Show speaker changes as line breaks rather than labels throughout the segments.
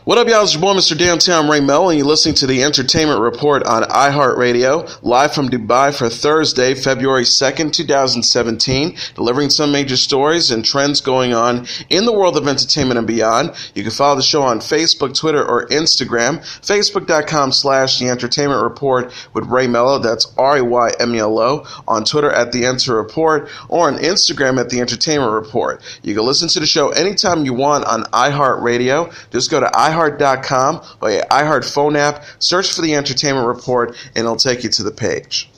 What up, y'all? It's your boy, Mr. Downtown Melo, and you're listening to the Entertainment Report on iHeartRadio, live from Dubai for Thursday, February 2nd, 2017, delivering some major stories and trends going on in the world of entertainment and beyond. You can follow the show on Facebook, Twitter, or Instagram, facebook.com/The Entertainment Report with Ray Melo, that's RAYMELO, on Twitter at The Enter Report, or on Instagram at The Entertainment Report. You can listen to the show anytime you want on iHeartRadio. Just go to iHeart.com or your iHeart phone app, search for The Entertainment Report, and it'll take you to the page.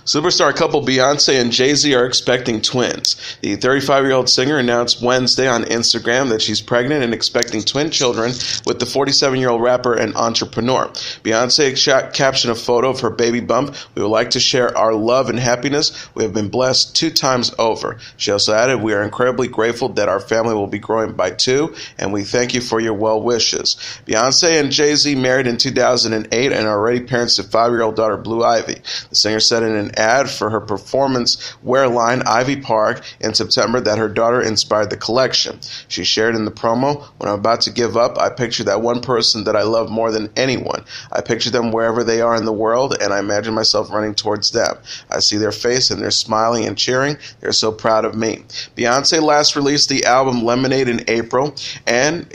Superstar couple Beyonce and Jay Z are expecting twins. The 35-year-old singer announced Wednesday on Instagram that she's pregnant and expecting twin children with the 47-year-old rapper and entrepreneur. Beyonce captioned a photo of her baby bump. "We would like to share our love and happiness. We have been blessed 2 times over." She also added, "We are incredibly grateful that our family will be growing by 2, and we thank you for your well wishes." Beyonce and Jay Z married in 2008 and are already parents to 5-year-old daughter Blue Ivy. The singer said in an ad for her performance wear line Ivy Park in September that her daughter inspired the collection. She shared in the promo, "When I'm about to give up, I picture that one person that I love more than anyone. I picture them wherever they are in the world, and I imagine myself running towards them. I see their face and they're smiling and cheering. They're so proud of me." Beyonce last released the album Lemonade in April,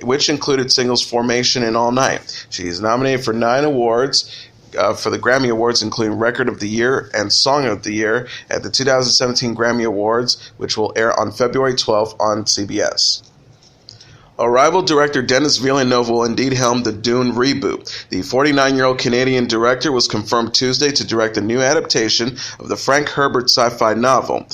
which included singles Formation and All Night. She is nominated for 9 awards for the Grammy Awards, including Record of the Year and Song of the Year at the 2017 Grammy Awards, which will air on February 12th on CBS. Arrival director Denis Villeneuve will indeed helm the Dune reboot. The 49-year-old Canadian director was confirmed Tuesday to direct a new adaptation of the Frank Herbert sci-fi novel.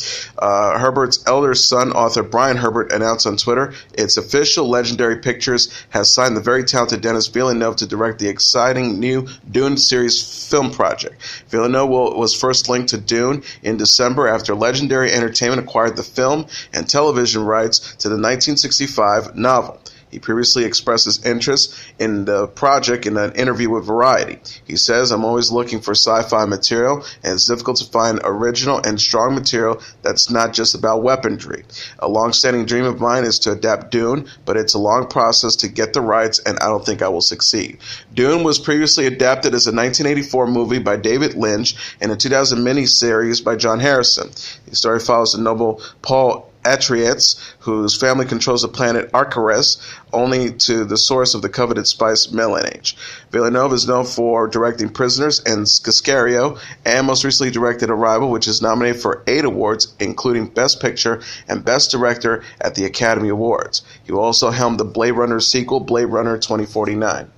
Herbert's elder son, author Brian Herbert, announced on Twitter, "It's official, Legendary Pictures has signed the very talented Denis Villeneuve to direct the exciting new Dune series film project." Villeneuve was first linked to Dune in December after Legendary Entertainment acquired the film and television rights to the 1965 novel. He previously expressed his interest in the project in an interview with Variety. He says, "I'm always looking for sci-fi material, and it's difficult to find original and strong material that's not just about weaponry. A long-standing dream of mine is to adapt Dune, but it's a long process to get the rights, and I don't think I will succeed." Dune was previously adapted as a 1984 movie by David Lynch and a 2000 miniseries by John Harrison. The story follows the noble Paul Atreides, whose family controls the planet Arcaris, only to the source of the coveted spice melange. Villeneuve is known for directing Prisoners and Sicario, and most recently directed Arrival, which is nominated for 8 awards, including Best Picture and Best Director at the Academy Awards. He will also helm the Blade Runner sequel, Blade Runner 2049.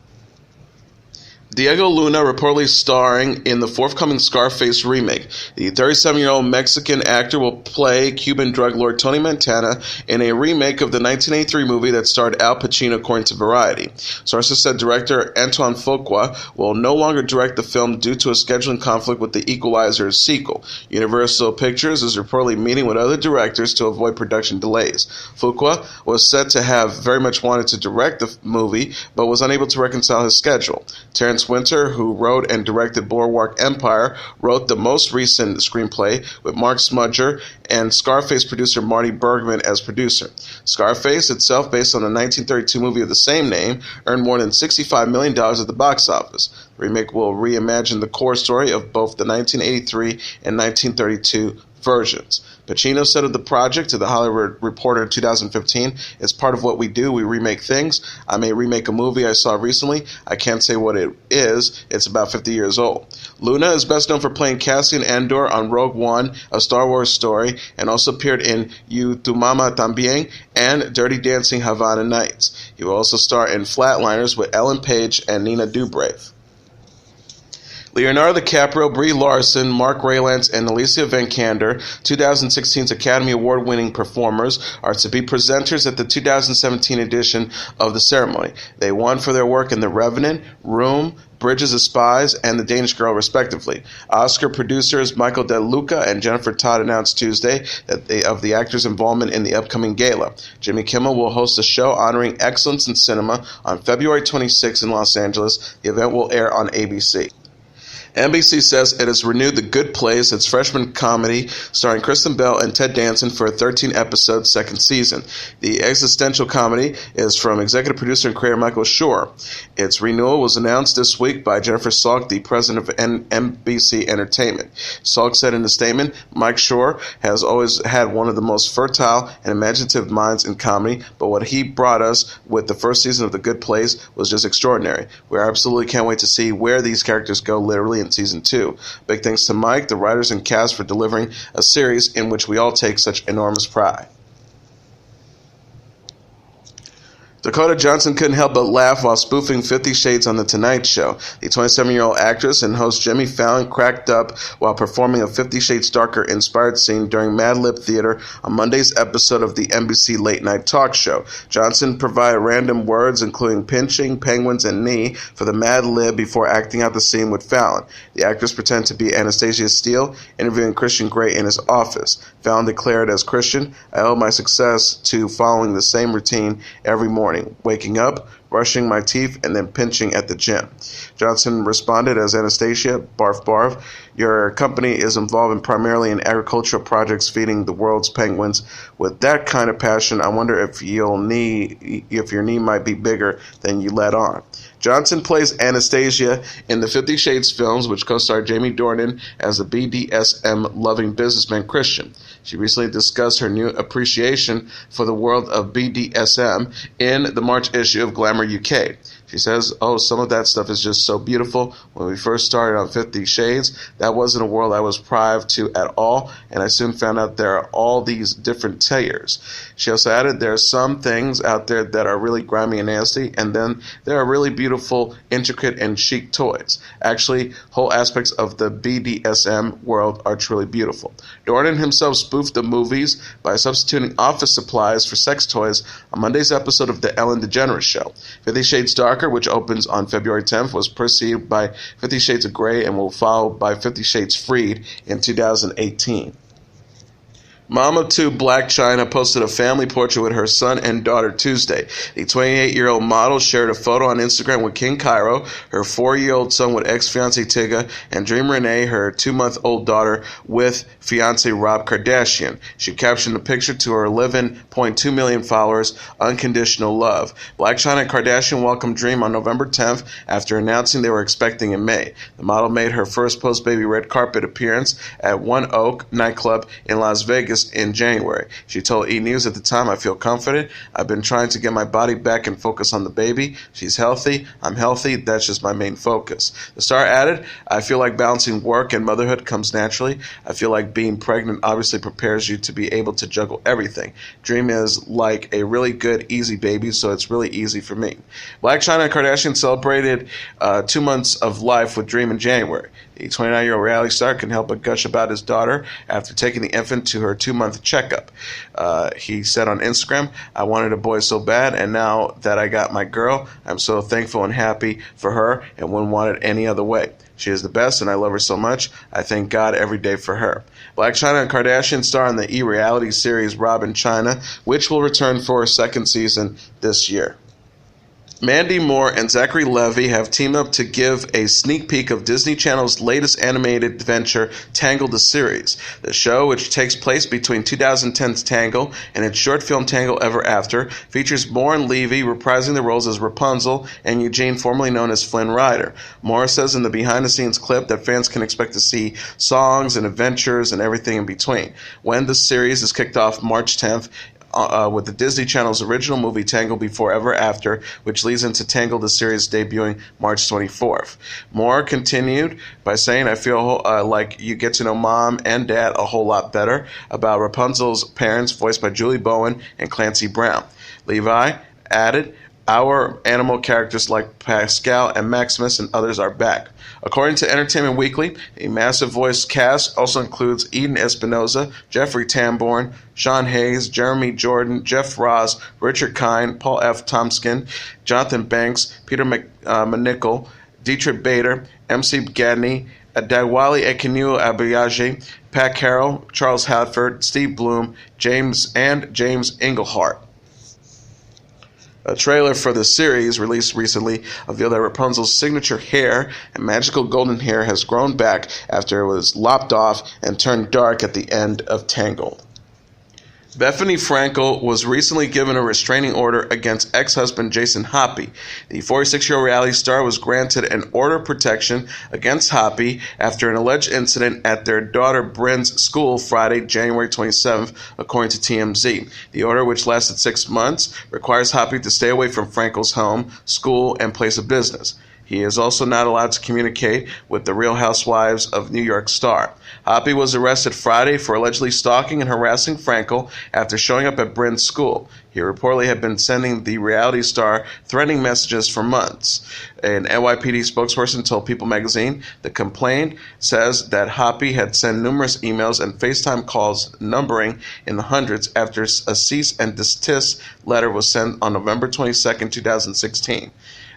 Diego Luna reportedly starring in the forthcoming Scarface remake. The 37-year-old Mexican actor will play Cuban drug lord Tony Montana in a remake of the 1983 movie that starred Al Pacino, according to Variety. Sources said director Antoine Fuqua will no longer direct the film due to a scheduling conflict with The Equalizer sequel. Universal Pictures is reportedly meeting with other directors to avoid production delays. Fuqua was said to have very much wanted to direct the movie, but was unable to reconcile his schedule. Terrence Winter, who wrote and directed Boardwalk Empire, wrote the most recent screenplay with Mark Smudger and Scarface producer Marty Bergman as producer. Scarface, itself based on the 1932 movie of the same name, earned more than $65 million at the box office. The remake will reimagine the core story of both the 1983 and 1932 versions. Pacino said of the project to The Hollywood Reporter in 2015, "It's part of what we do. We remake things. I may remake a movie I saw recently. I can't say what it is. It's about 50 years old." Luna is best known for playing Cassian Andor on Rogue One, A Star Wars Story, and also appeared in You Tu Mama Tambien and Dirty Dancing Havana Nights. He will also star in Flatliners with Ellen Page and Nina Dobrev. Leonardo DiCaprio, Brie Larson, Mark Rylance, and Alicia Vikander, 2016's Academy Award-winning performers, are to be presenters at the 2017 edition of the ceremony. They won for their work in The Revenant, Room, Bridges of Spies, and The Danish Girl, respectively. Oscar producers Michael De Luca and Jennifer Todd announced Tuesday of the actors' involvement in the upcoming gala. Jimmy Kimmel will host a show honoring excellence in cinema on February 26 in Los Angeles. The event will air on ABC. NBC says it has renewed The Good Place, its freshman comedy starring Kristen and Ted Danson, for a 13-episode second season. The existential comedy is from executive producer and creator Michael Schur. Its renewal was announced this week by Jennifer Salk, the president of NBC Entertainment. Salk said in a statement, Mike Schur has always had one of the most fertile and imaginative minds in comedy, but what he brought us with the first season of The Good Place was just extraordinary. We absolutely can't wait to see where these characters go literally in season 2. Big thanks to Mike, the writers, and cast for delivering a series in which we all take such enormous pride. Dakota Johnson couldn't help but laugh while spoofing 50 Shades on The Tonight Show. The 27-year-old actress and host Jimmy Fallon cracked up while performing a 50 Shades Darker-inspired scene during Mad Lib Theater on Monday's episode of the NBC Late Night Talk Show. Johnson provided random words including pinching, penguins, and knee for the Mad Lib before acting out the scene with Fallon. The actress pretended to be Anastasia Steele, interviewing Christian Grey in his office. Fallon declared as Christian, I owe my success to following the same routine every morning. Waking up, brushing my teeth, and then pinching at the gym. Johnson responded as Anastasia, barf barf, your company is involved primarily in agricultural projects feeding the world's penguins. With that kind of passion, I wonder if your knee might be bigger than you let on. Johnson plays Anastasia in the 50 Shades films, which co-starred Jamie Dornan as the BDSM-loving businessman Christian. She recently discussed her new appreciation for the world of BDSM in the March issue of Glamour UK. She says, some of that stuff is just so beautiful. When we first started on 50 Shades, that wasn't a world I was privy to at all, and I soon found out there are all these different tiers. She also added, there are some things out there that are really grimy and nasty, and then there are really beautiful, intricate, and chic toys. Actually, whole aspects of the BDSM world are truly beautiful. Dornan himself spoofed the movies by substituting office supplies for sex toys on Monday's episode of The Ellen DeGeneres Show. 50 Shades Darker, which opens on February 10th, was preceded by 50 Shades of Grey and will follow by 50 Shades Freed in 2018. Mom of two, Blac Chyna, posted a family portrait with her son and daughter Tuesday. The 28-year-old model shared a photo on Instagram with King Cairo, her 4-year-old son with ex-fiancé Tyga, and Dream Renee, her 2-month-old daughter, with fiancé Rob Kardashian. She captioned the picture to her 11.2 million followers, unconditional love. Blac Chyna and Kardashian welcomed Dream on November 10th after announcing they were expecting in May. The model made her first post-baby red carpet appearance at One Oak nightclub in Las Vegas in January. She told E! News at the time, I feel confident. I've been trying to get my body back and focus on the baby. She's healthy. I'm healthy. That's just my main focus. The star added, I feel like balancing work and motherhood comes naturally. I feel like being pregnant obviously prepares you to be able to juggle everything. Dream is like a really good, easy baby, so it's really easy for me. Blac Chyna and Kardashian celebrated 2 months of life with Dream in January. The 29-year-old reality star couldn't help but gush about his daughter after taking the infant to her 2-month checkup. He said on Instagram, I wanted a boy so bad, and now that I got my girl, I'm so thankful and happy for her and wouldn't want it any other way. She is the best, and I love her so much. I thank God every day for her. Blac Chyna and Kardashian star in the E! reality series Rob & Chyna, which will return for a second season this year. Mandy Moore and Zachary Levi have teamed up to give a sneak peek of Disney Channel's latest animated adventure, Tangled the series. The show, which takes place between 2010's Tangled and its short film Tangled Ever After, features Moore and Levi reprising the roles as Rapunzel and Eugene, formerly known as Flynn Rider. Moore says in the behind-the-scenes clip that fans can expect to see songs and adventures and everything in between. When the series is kicked off March 10th, with the Disney Channel's original movie Tangled Before Ever After, which leads into Tangled the series debuting March 24th. Moore continued by saying, I feel like you get to know Mom and Dad a whole lot better, about Rapunzel's parents, voiced by Julie Bowen and Clancy Brown. Levi added, our animal characters like Pascal and Maximus and others are back. According to Entertainment Weekly, a massive voice cast also includes Eden Espinosa, Jeffrey Tambor, Sean Hayes, Jeremy Jordan, Jeff Ross, Richard Kind, Paul F. Tompkins, Jonathan Banks, Peter McNichol, Dietrich Bader, MC Gadney, Adewale Ekenyu Abayaji, Pat Carroll, Charles Hadford, Steve Bloom, James Englehart. A trailer for the series, released recently, revealed that Rapunzel's signature hair and magical golden hair has grown back after it was lopped off and turned dark at the end of Tangled. Bethenny Frankel was recently given a restraining order against ex-husband Jason Hoppy. The 46-year-old reality star was granted an order of protection against Hoppy after an alleged incident at their daughter Bryn's school Friday, January 27th, according to TMZ. The order, which lasted 6 months, requires Hoppy to stay away from Frankel's home, school, and place of business. He is also not allowed to communicate with the Real Housewives of New York star. Hoppy was arrested Friday for allegedly stalking and harassing Frankel after showing up at Bryn's school. He reportedly had been sending the reality star threatening messages for months. An NYPD spokesperson told People magazine the complaint says that Hoppy had sent numerous emails and FaceTime calls numbering in the hundreds after a cease and desist letter was sent on November 22, 2016.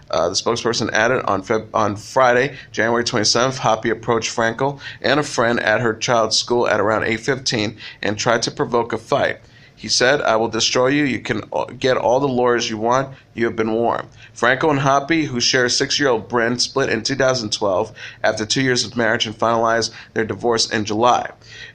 The spokesperson added on Friday, January 27th, Hoppy approached Frankel and a friend at her child's school at around 8:15 and tried to provoke a fight. He said, "I will destroy you. You can get all the lawyers you want. You have been warned." Frankel and Hoppy, who share 6-year-old Bryn, split in 2012 after 2 years of marriage and finalized their divorce in July.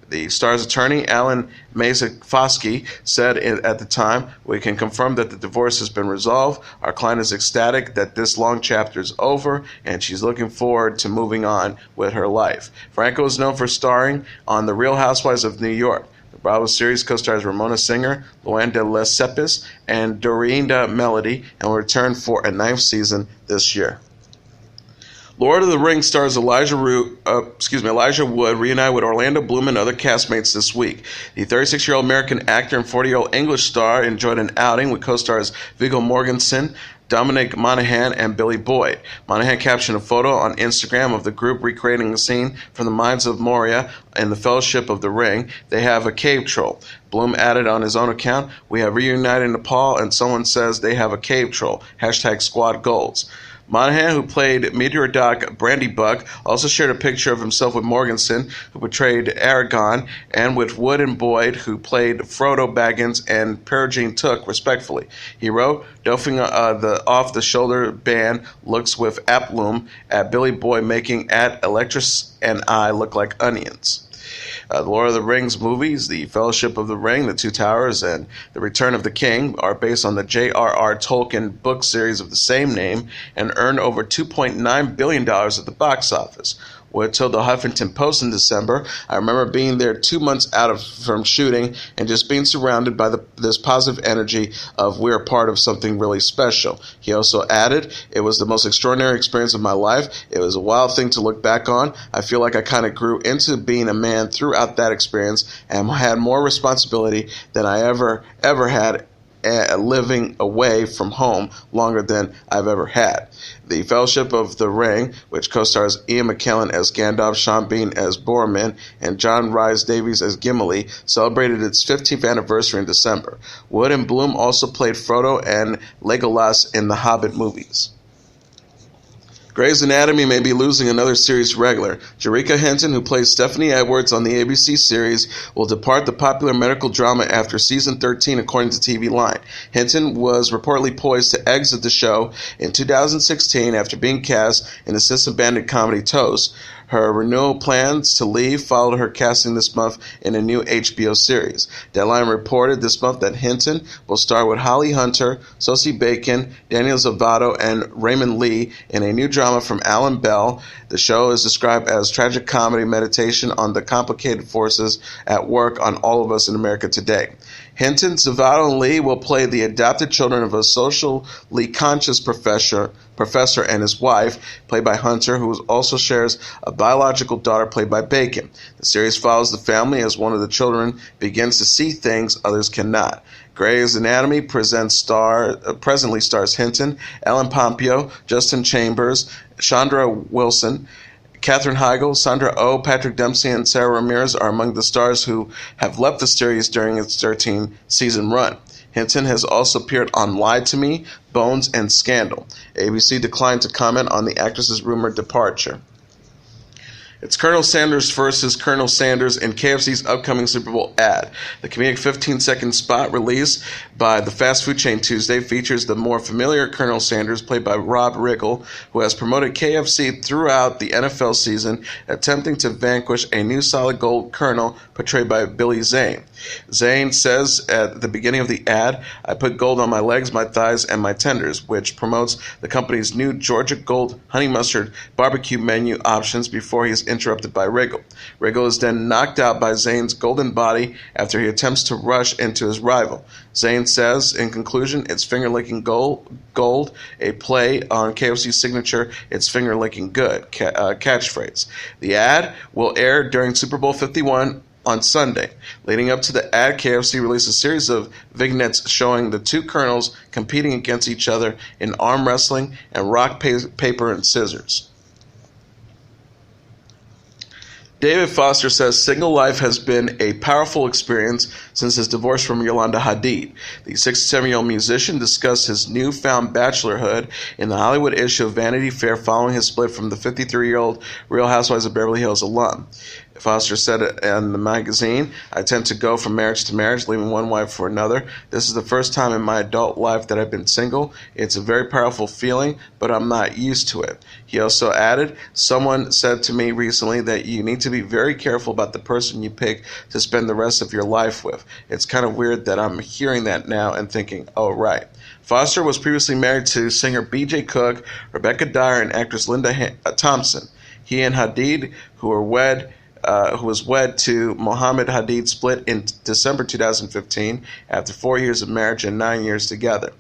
The star's attorney, Alan Mazafosky, said at the time, "We can confirm that the divorce has been resolved. Our client is ecstatic that this long chapter is over, and she's looking forward to moving on with her life." Frankel is known for starring on The Real Housewives of New York. The Bravo series co-stars Ramona Singer, Luann de Lesseps, and Dorinda Melody, and will return for a 9th season this year. Lord of the Rings stars Elijah Wood reunite with Orlando Bloom and other castmates this week. The 36-year-old American actor and 40-year-old English star enjoyed an outing with co-stars Viggo Mortensen, Dominic Monaghan, and Billy Boyd. Monaghan captioned a photo on Instagram of the group recreating a scene from the Mines of Moria in the Fellowship of the Ring. They have a cave troll. Bloom added on his own account, "We have reunited in Nepal, and someone says they have a cave troll. #squad goals." Monaghan, who played Meteor Doc Brandybuck, also shared a picture of himself with Morganson, who portrayed Aragorn, and with Wood and Boyd, who played Frodo Baggins and Peregrine Took, respectively. He wrote, "Doffing the off-the-shoulder band looks with aplomb at Billy Boyd, making at Electrus and I look like onions." The Lord of the Rings movies, The Fellowship of the Ring, The Two Towers, and The Return of the King, are based on the J.R.R. Tolkien book series of the same name and earned over $2.9 billion at the box office. Wood told the Huffington Post in December, "I remember being there 2 months from shooting and just being surrounded by this positive energy of we're part of something really special." He also added, "It was the most extraordinary experience of my life. It was a wild thing to look back on. I feel like I kind of grew into being a man throughout that experience and had more responsibility than I ever had living away from home longer than I've ever had." The Fellowship of the Ring, which co-stars Ian McKellen as Gandalf, Sean Bean as Boromir, and John Rhys Davies as Gimli, celebrated its 15th anniversary in December. Wood and Bloom also played Frodo and Legolas in the Hobbit movies. Grey's Anatomy may be losing another series regular. Jerrika Hinton, who plays Stephanie Edwards on the ABC series, will depart the popular medical drama after season 13, according to TV Line. Hinton was reportedly poised to exit the show in 2016 after being cast in the System Bandit comedy Toast. Her renewal plans to leave followed her casting this month in a new HBO series. Deadline reported this month that Hinton will star with Holly Hunter, Sosie Bacon, Daniel Zavato, and Raymond Lee in a new drama from Alan Bell. The show is described as tragic comedy meditation on the complicated forces at work on all of us in America today. Hinton, Zavato, and Lee will play the adopted children of a socially conscious professor and his wife, played by Hunter, who also shares a biological daughter played by Bacon. The series follows the family as one of the children begins to see things others cannot. Grey's Anatomy presently stars Hinton, Ellen Pompeo, Justin Chambers, Chandra Wilson, Katherine Heigl, Sandra Oh, Patrick Dempsey, and Sarah Ramirez are among the stars who have left the series during its 13-season run. Hinton has also appeared on Lie to Me, Bones, and Scandal. ABC declined to comment on the actress's rumored departure. It's Colonel Sanders versus Colonel Sanders in KFC's upcoming Super Bowl ad. The comedic 15-second spot released by the fast food chain Tuesday features the more familiar Colonel Sanders, played by Rob Riggle, who has promoted KFC throughout the NFL season, attempting to vanquish a new solid gold colonel portrayed by Billy Zane. Zane says at the beginning of the ad, "I put gold on my legs, my thighs, and my tenders," which promotes the company's new Georgia Gold honey mustard barbecue menu options before he is interrupted by Riggle. Riggle is then knocked out by Zane's golden body after he attempts to rush into his rival. Zane says, in conclusion, "It's finger-licking gold, a play on KFC's signature 'It's finger-licking good' catchphrase." The ad will air during Super Bowl 51 on Sunday. Leading up to the ad, KFC released a series of vignettes showing the two colonels competing against each other in arm wrestling and rock, paper, and scissors. David Foster says single life has been a powerful experience since his divorce from Yolanda Hadid. The 67-year-old musician discussed his newfound bachelorhood in the Hollywood issue of Vanity Fair following his split from the 53-year-old Real Housewives of Beverly Hills alum. Foster said in the magazine, "I tend to go from marriage to marriage, leaving one wife for another. This is the first time in my adult life that I've been single. It's a very powerful feeling, but I'm not used to it." He also added, "Someone said to me recently that you need to be very careful about the person you pick to spend the rest of your life with. It's kind of weird that I'm hearing that now and thinking, oh, right." Foster was previously married to singer B.J. Cook, Rebecca Dyer, and actress Linda Thompson. He and Hadid, who was wed to Mohammed Hadid, split in December 2015 after 4 years of marriage and 9 years together.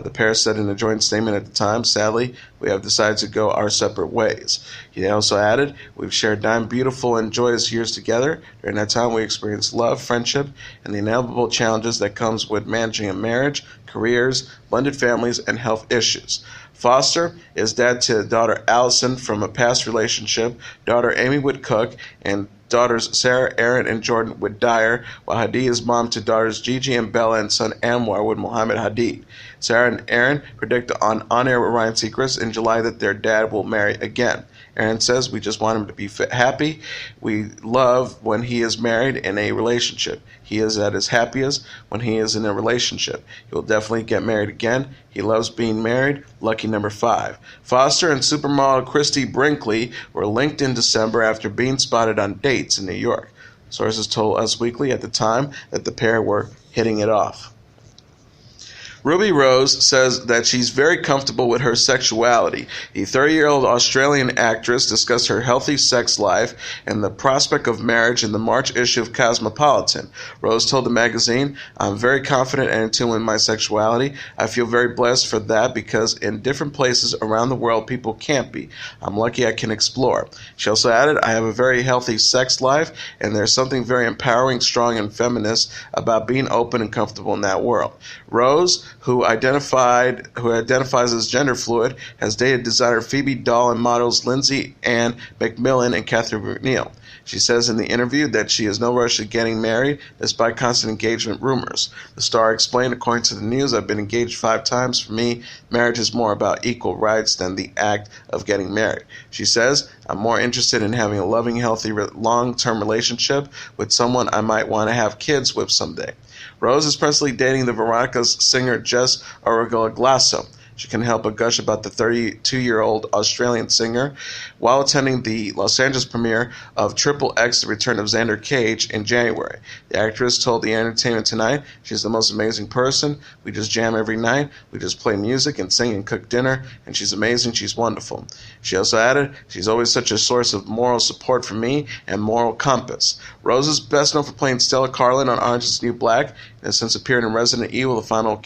The pair said in a joint statement at the time, "Sadly, we have decided to go our separate ways." He also added, "We've shared 9 beautiful and joyous years together. During that time, we experienced love, friendship, and the inevitable challenges that comes with managing a marriage, careers, blended families, and health issues." Foster is dad to daughter Allison from a past relationship, daughter Amy with Cook, and daughters Sarah, Aaron, and Jordan with Dyer, while Hadid is mom to daughters Gigi and Bella and son Anwar with Mohammed Hadid. Sarah and Aaron predict on-air with Ryan Seacrest in July that their dad will marry again. Aaron says, "We just want him to be happy. We love when he is married in a relationship. He is at his happiest when he is in a relationship. He will definitely get married again. He loves being married. Lucky number 5. Foster and supermodel Christy Brinkley were linked in December after being spotted on dates in New York. Sources told Us Weekly at the time that the pair were hitting it off. Ruby Rose says that she's very comfortable with her sexuality. The 30-year-old Australian actress discussed her healthy sex life and the prospect of marriage in the March issue of Cosmopolitan. Rose told the magazine, "I'm very confident and in tune with my sexuality. I feel very blessed for that because in different places around the world people can't be. I'm lucky I can explore." She also added, "I have a very healthy sex life and there's something very empowering, strong, and feminist about being open and comfortable in that world." Rose, who identifies as gender fluid, has dated designer Phoebe Dahl and models Lindsay Ann McMillan and Catherine McNeil. She says in the interview that she has no rush to getting married, despite constant engagement rumors. The star explained, "According to the news, I've been engaged 5 times. For me, marriage is more about equal rights than the act of getting married." She says, "I'm more interested in having a loving, healthy, long-term relationship with someone I might want to have kids with someday." Rose is presently dating the Veronica's singer Jess Arugula-Glasso. She can help but gush about the 32-year-old Australian singer while attending the Los Angeles premiere of Triple X, The Return of Xander Cage in January. The actress told the Entertainment Tonight, "She's the most amazing person. We just jam every night. We just play music and sing and cook dinner. And she's amazing. She's wonderful." She also added, "She's always such a source of moral support for me and moral compass." Rose is best known for playing Stella Carlin on Orange is the New Black and has since appeared in Resident Evil, The Final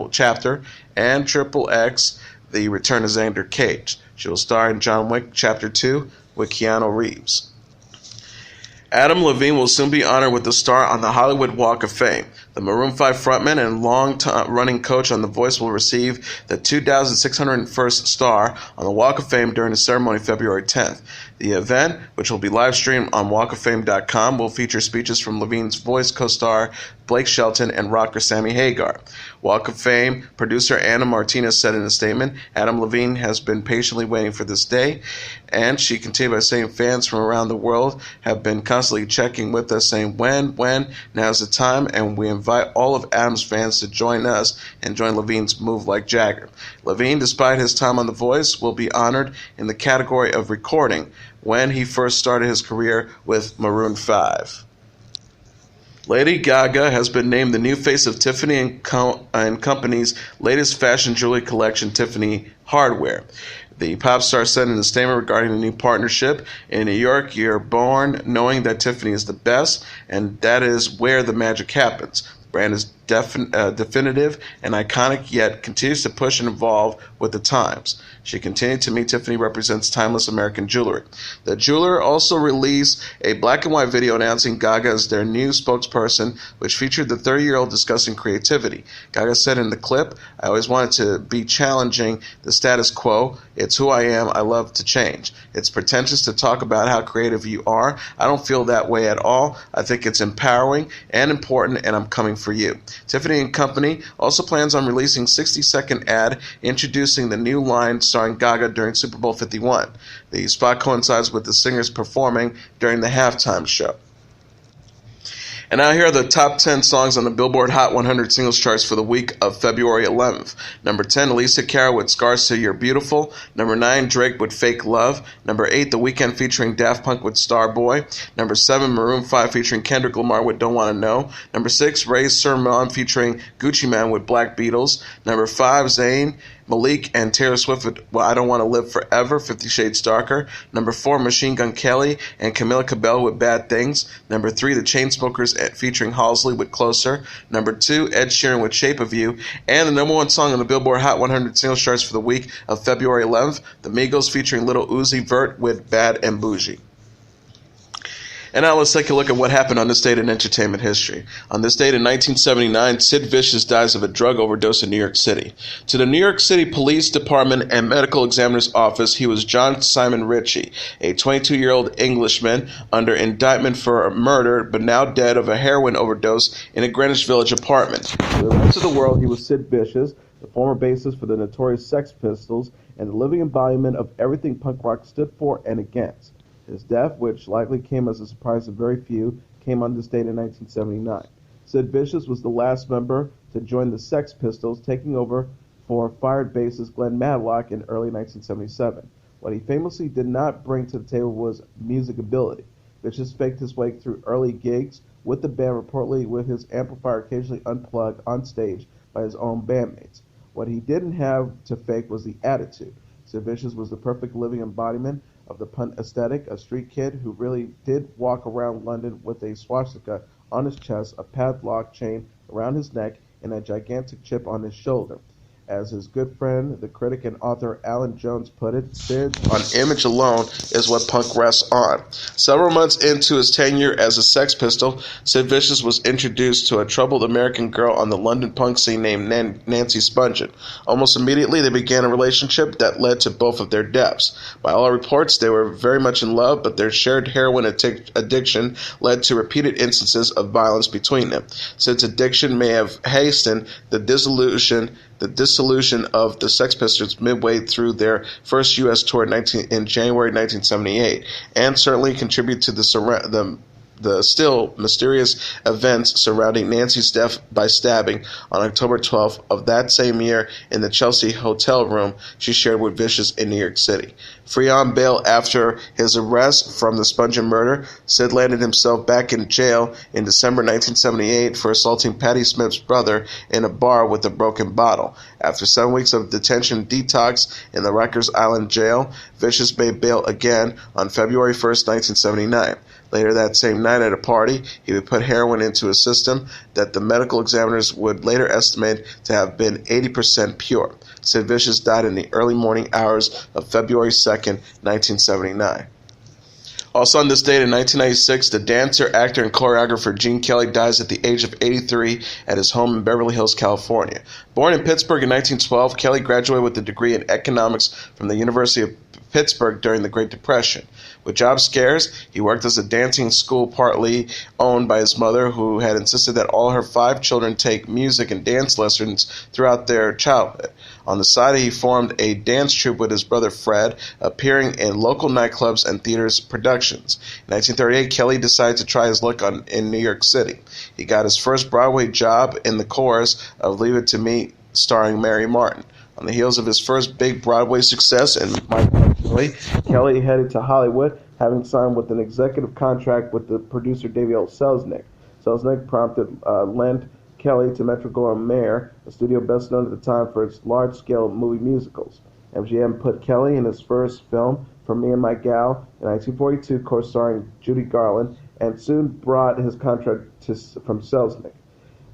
Chapter, and Triple X, The Return of Xander Cage. She will star in John Wick Chapter 2 with Keanu Reeves. Adam Levine will soon be honored with a star on the Hollywood Walk of Fame. The Maroon 5 frontman and long-running coach on The Voice will receive the 2,601st star on the Walk of Fame during the ceremony February 10th. The event, which will be live-streamed on walkoffame.com, will feature speeches from Levine's Voice co-star Blake Shelton and rocker Sammy Hagar. Walk of Fame producer Anna Martinez said in a statement, Adam Levine has been patiently waiting for this day, and she continued by saying fans from around the world have been constantly checking with us saying when, now's the time, and we invite all of Adam's fans to join us and join Levine's move like Jagger. Levine, despite his time on The Voice, will be honored in the category of recording when he first started his career with Maroon 5. Lady Gaga has been named the new face of Tiffany and Company's latest fashion jewelry collection, Tiffany Hardware. The pop star said in a statement regarding the new partnership, in New York, you're born knowing that Tiffany is the best, and that is where the magic happens. The brand is definitive and iconic, yet continues to push and evolve with the times. She continued to me, Tiffany represents timeless American jewelry. The jeweler also released a black and white video announcing Gaga as their new spokesperson, which featured the 30-year-old discussing creativity. Gaga said in the clip, I always wanted to be challenging the status quo. It's who I am. I love to change. It's pretentious to talk about how creative you are. I don't feel that way at all. I think it's empowering and important, and I'm coming for you. Tiffany & Company also plans on releasing a 60-second ad introducing the new line starring Gaga during Super Bowl 51. The spot coincides with the singers performing during the halftime show. And now here are the top 10 songs on the Billboard Hot 100 singles charts for the week of February 11th. Number 10, Alicia Cara with Scars to You're Beautiful. Number 9, Drake with Fake Love. Number 8, The Weeknd featuring Daft Punk with Starboy. Number 7, Maroon 5 featuring Kendrick Lamar with Don't Wanna Know. Number 6, Ray Sermon featuring Gucci Mane with Black Beatles. Number 5, Zayn Malik and Taylor Swift with I Don't Want to Live Forever, 50 Shades Darker. Number 4, Machine Gun Kelly and Camila Cabello with Bad Things. Number 3, The Chainsmokers featuring Halsey with Closer. Number 2, Ed Sheeran with Shape of You. And the number 1 song on the Billboard Hot 100 singles charts for the week of February 11th, The Migos featuring Lil Uzi Vert with Bad and Bougie. And now let's take a look at what happened on this date in entertainment history. On this date in 1979, Sid Vicious dies of a drug overdose in New York City. To the New York City Police Department and Medical Examiner's Office, he was John Simon Ritchie, a 22-year-old Englishman under indictment for murder, but now dead of a heroin overdose in a Greenwich Village apartment. To the rest of the world, he was Sid Vicious, the former bassist for the notorious Sex Pistols, and the living embodiment of everything punk rock stood for and against. His death, which likely came as a surprise to very few, came on this date in 1979. Sid Vicious was the last member to join the Sex Pistols, taking over for fired bassist Glenn Matlock in early 1977. What he famously did not bring to the table was music ability. Vicious faked his way through early gigs with the band, reportedly with his amplifier occasionally unplugged on stage by his own bandmates. What he didn't have to fake was the attitude. Sid Vicious was the perfect living embodiment of the punk aesthetic, a street kid who really did walk around London with a swastika on his chest, a padlock chain around his neck, and a gigantic chip on his shoulder. As his good friend, the critic and author Alan Jones put it, Sid on image alone is what punk rests on. Several months into his tenure as a Sex Pistol, Sid Vicious was introduced to a troubled American girl on the London punk scene named Nancy Spungen. Almost immediately, they began a relationship that led to both of their deaths. By all reports, they were very much in love, but their shared heroin addiction led to repeated instances of violence between them. Sid's addiction may have hastened the dissolution of the Sex Pistols midway through their first U.S. tour in January 1978, and certainly contributed to the still mysterious events surrounding Nancy's death by stabbing on October 12th of that same year in the Chelsea hotel room she shared with Vicious in New York City. Free on bail after his arrest from the Spungen murder, Sid landed himself back in jail in December 1978 for assaulting Patti Smith's brother in a bar with a broken bottle. After 7 weeks of detention detox in the Rikers Island jail, Vicious made bail again on February 1st, 1979. Later that same night at a party, he would put heroin into a system that the medical examiners would later estimate to have been 80% pure. Sid Vicious died in the early morning hours of February 2nd, 1979. Also on this date in 1996, the dancer, actor, and choreographer Gene Kelly dies at the age of 83 at his home in Beverly Hills, California. Born in Pittsburgh in 1912, Kelly graduated with a degree in economics from the University of Pittsburgh during the Great Depression. With job scares, he worked as a dancing school partly owned by his mother, who had insisted that all her 5 children take music and dance lessons throughout their childhood. On the side, he formed a dance troupe with his brother Fred, appearing in local nightclubs and theaters productions. In 1938, Kelly decided to try his luck in New York City. He got his first Broadway job in the chorus of Leave It to Me, starring Mary Martin. On the heels of his first big Broadway success and Kelly headed to Hollywood, having signed with an executive contract with the producer David L. Selznick. Selznick lent Kelly to Metro-Goldwyn-Mayer, a studio best known at the time for its large-scale movie musicals. MGM put Kelly in his first film, For Me and My Gal, in 1942, co-starring Judy Garland, and soon brought his contract from Selznick.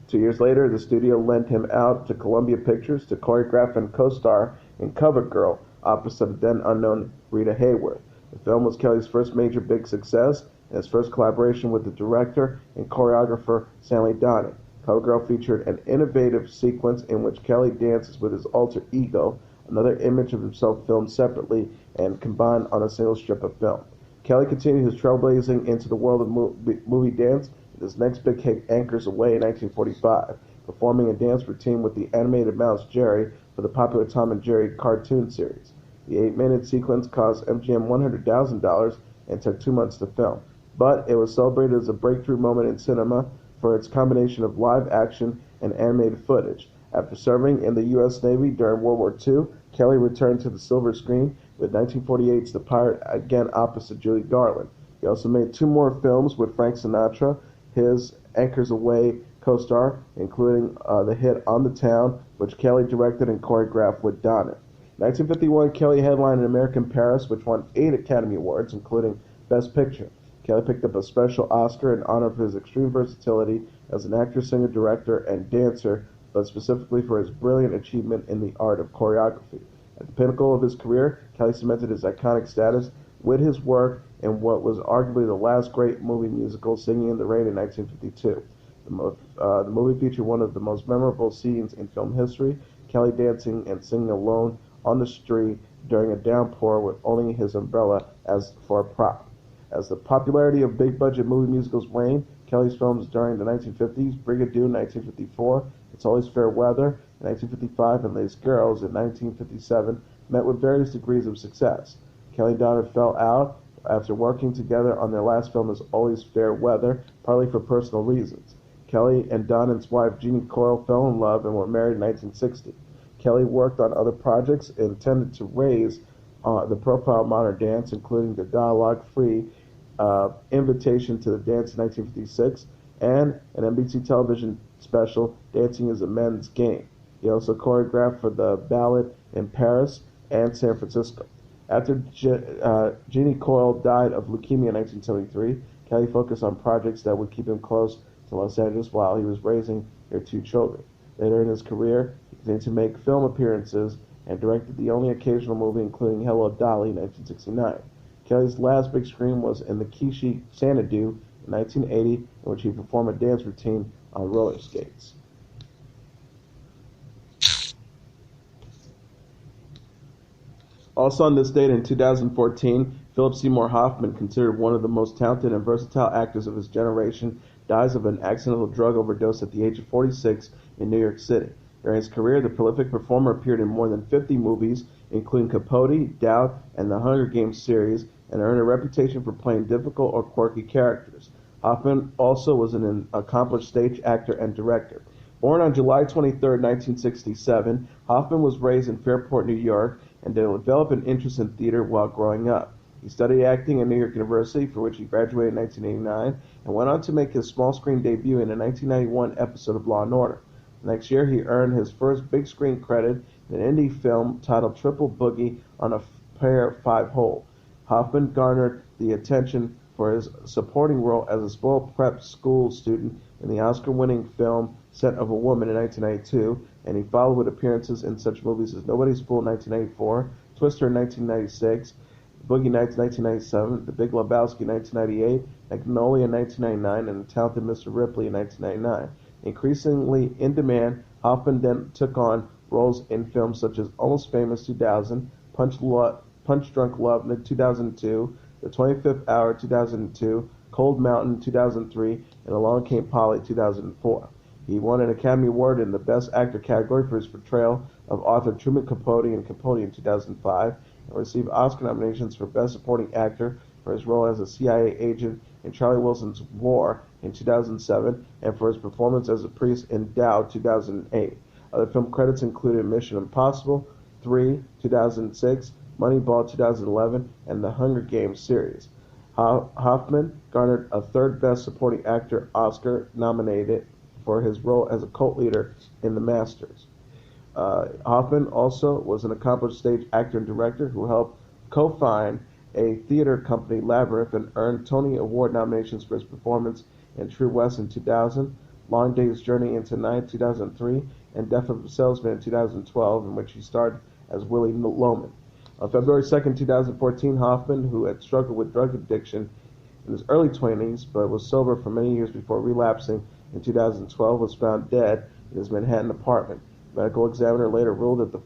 2 years later, the studio lent him out to Columbia Pictures to choreograph and co-star in Cover Girl, opposite the then-unknown Rita Hayworth. The film was Kelly's first major big success and his first collaboration with the director and choreographer Stanley Donen. Cover Girl featured an innovative sequence in which Kelly dances with his alter ego, another image of himself filmed separately and combined on a single strip of film. Kelly continued his trailblazing into the world of movie dance. His next big hit, Anchors Away, in 1945, performing a dance routine with the animated mouse Jerry for the popular Tom and Jerry cartoon series. The 8-minute sequence cost MGM $100,000 and took 2 months to film, but it was celebrated as a breakthrough moment in cinema for its combination of live action and animated footage. After serving in the U.S. Navy during World War II, Kelly returned to the silver screen with 1948's The Pirate, again opposite Judy Garland. He also made 2 more films with Frank Sinatra, his Anchors Away co-star, including the hit On the Town, which Kelly directed and choreographed with Donen. In 1951, Kelly headlined an American Paris, which won 8 Academy Awards, including Best Picture. Kelly picked up a special Oscar in honor of his extreme versatility as an actor, singer, director, and dancer, but specifically for his brilliant achievement in the art of choreography. At the pinnacle of his career, Kelly cemented his iconic status with his work in what was arguably the last great movie musical, Singing in the Rain, in 1952. The movie featured one of the most memorable scenes in film history, Kelly dancing and singing alone on the street during a downpour with only his umbrella as for a prop. As the popularity of big-budget movie musicals waned, Kelly's films during the 1950s, Bring It Dune, 1954, It's Always Fair Weather, in 1955, and Lace Girls, in 1957, met with various degrees of success. Kelly and Donen fell out after working together on their last film, It's Always Fair Weather, partly for personal reasons. Kelly and Donen's wife, Jeannie Coyle, fell in love and were married in 1960. Kelly worked on other projects intended to raise the profile of modern dance, including the dialogue-free Invitation to the Dance in 1956 and an NBC television special, Dancing is a Men's Game. He also choreographed for the ballet in Paris and San Francisco. After Jeannie Coyle died of leukemia in 1973, Kelly focused on projects that would keep him close to Los Angeles while he was raising their 2 children. Later in his career, he continued to make film appearances and directed the only occasional movie, including Hello, Dolly, in 1969. Kelly's last big screen was in the Kishi Xanadu in 1980, in which he performed a dance routine on roller skates. Also on this date in 2014, Philip Seymour Hoffman, considered one of the most talented and versatile actors of his generation, dies of an accidental drug overdose at the age of 46 in New York City. During his career, the prolific performer appeared in more than 50 movies, including Capote, Doubt, and the Hunger Games series, and earned a reputation for playing difficult or quirky characters. Hoffman also was an accomplished stage actor and director. Born on July 23, 1967, Hoffman was raised in Fairport, New York, and developed an interest in theater while growing up. He studied acting at New York University, for which he graduated in 1989, and went on to make his small-screen debut in a 1991 episode of Law & Order. The next year, he earned his first big-screen credit in an indie film titled Triple Boogie on a Pair 5-Hole. Hoffman garnered the attention for his supporting role as a spoiled prep school student in the Oscar-winning film Scent of a Woman in 1992, and he followed with appearances in such movies as Nobody's Fool in 1994, Twister in 1996, Boogie Nights 1997, The Big Lebowski 1998, Magnolia 1999, and The Talented Mr. Ripley in 1999. Increasingly in demand, Hoffman then took on roles in films such as Almost Famous 2000, Punch Drunk Love 2002, The 25th Hour 2002, Cold Mountain 2003, and Along Came Polly 2004. He won an Academy Award in the Best Actor category for his portrayal of author Truman Capote in Capote in 2005, and received Oscar nominations for Best Supporting Actor for his role as a CIA agent in Charlie Wilson's War in 2007, and for his performance as a priest in Dow 2008. Other film credits included Mission Impossible 3 2006, Moneyball 2011, and The Hunger Games series. Hoffman garnered a third Best Supporting Actor Oscar nominated for his role as a cult leader in The Masters. Hoffman also was an accomplished stage actor and director who helped co-found a theater company, Labyrinth, and earned Tony Award nominations for his performance in True West in 2000, Long Day's Journey into Night 2003, and Death of a Salesman in 2012, in which he starred as Willie Loman. On February 2, 2014, Hoffman, who had struggled with drug addiction in his early 20s but was sober for many years before relapsing in 2012, was found dead in his Manhattan apartment. The medical examiner later ruled that the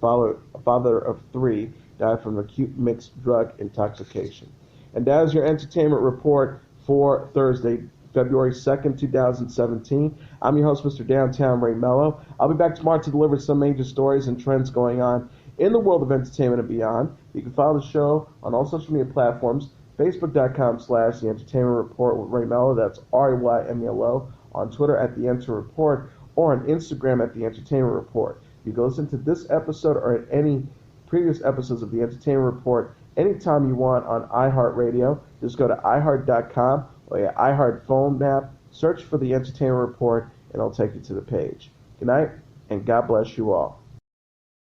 father of three died from acute mixed drug intoxication. And that is your entertainment report for Thursday, February 2nd, 2017. I'm your host, Mr. Downtown Ray Melo. I'll be back tomorrow to deliver some major stories and trends going on in the world of entertainment and beyond. You can follow the show on all social media platforms, Facebook.com/The Entertainment Report with Ray Melo, that's RAYMELO, on Twitter at The Enter Report, or on Instagram at The Entertainment Report. You can listen to this episode or any previous episodes of The Entertainment Report anytime you want on iHeartRadio. Just go to iHeart.com or your iHeart phone app, search for The Entertainment Report, and it'll take you to the page. Good night, and God bless you all.